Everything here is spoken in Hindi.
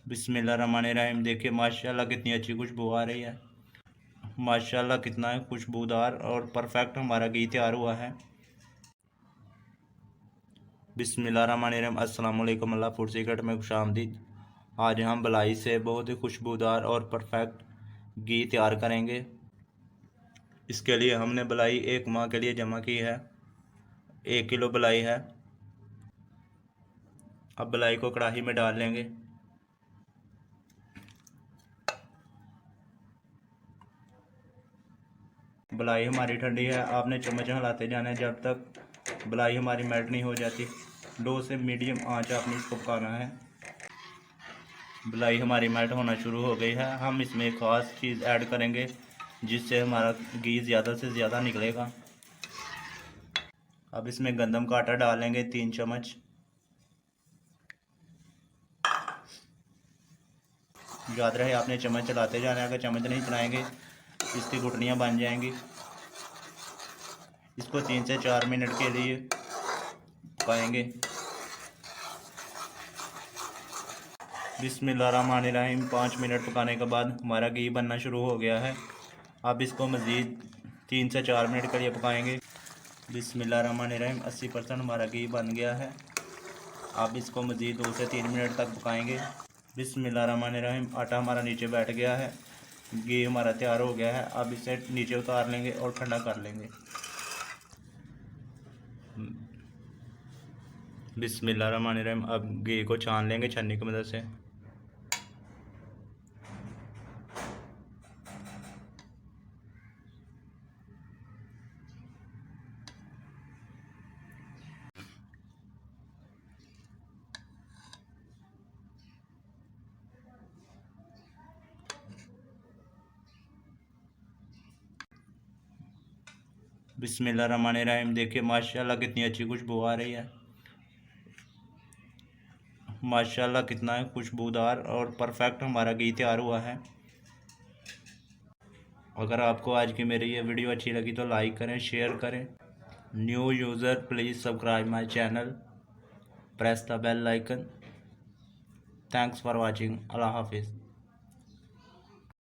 बिस्मिल्लाहिर्रहमानिर्रहीम। देखिए माशाल्लाह कितनी अच्छी खुशबू आ रही है। माशाल्लाह कितना खुशबूदार और परफेक्ट हमारा घी तैयार हुआ है। बिस्मिल्लाहिर्रहमानिर्रहीम। अस्सलाम वालेकुम। अल्लाह फूड सीक्रेट में खुशामदीद। आज हम बलाई से बहुत ही खुशबूदार और परफेक्ट घी तैयार करेंगे। इसके लिए हमने बलाई 1 माह के लिए जमा की है। 1 किलो बलाई है। अब बलाई को कढ़ाई में डाल लेंगे। बलाई हमारी ठंडी है। आपने चम्मच हिलाते जाना है जब तक बलाई हमारी मेल्ट नहीं हो जाती। लो से मीडियम आंच आपने इसको पकाना है। बलाई हमारी मेल्ट होना शुरू हो गई है। हम इसमें एक ख़ास चीज़ ऐड करेंगे जिससे हमारा घी ज़्यादा से ज़्यादा निकलेगा। अब इसमें गंदम का आटा डालेंगे 3 चम्मच। याद रहे आपने चम्मच चलाते जाना है। अगर चम्मच नहीं चलाएंगे इसकी घुटनियाँ बन जाएंगी। इसको 3 से 4 मिनट के लिए पकाएंगे। बिस्मिल्लाहिर्रहमानिर्रहीम। 5 मिनट पकाने के बाद हमारा घी बनना शुरू हो गया है। अब इसको मज़ीद 3 से 4 मिनट के लिए पकाएंगे। बिस्मिल्लाहिर्रहमानिर्रहीम। 80% हमारा घी बन गया है। अब इसको मज़ीद 2 से 3 मिनट तक पकाएंगे। बिस्मिल्लाहिर्रहमानिर्रहीम। आटा हमारा नीचे बैठ गया है। घी हमारा तैयार हो गया है। अब इसे नीचे उतार लेंगे और ठंडा कर लेंगे। बिस्मिल्लाहिर्रहमानिर्रहीम। अब घी को छान लेंगे छन्नी की मदद से। बिस्मिल्लाहिर्रहमानिर्रहीम। देखिए माशाल्लाह कितनी अच्छी खुशबू आ रही है। माशाल्लाह कितना खुशबूदार और परफेक्ट हमारा घी तैयार हुआ है। अगर आपको आज की मेरी ये वीडियो अच्छी लगी तो लाइक करें, शेयर करें। New user please subscribe my channel, press the bell icon. Thanks for watching. अल्लाह हाफिज़।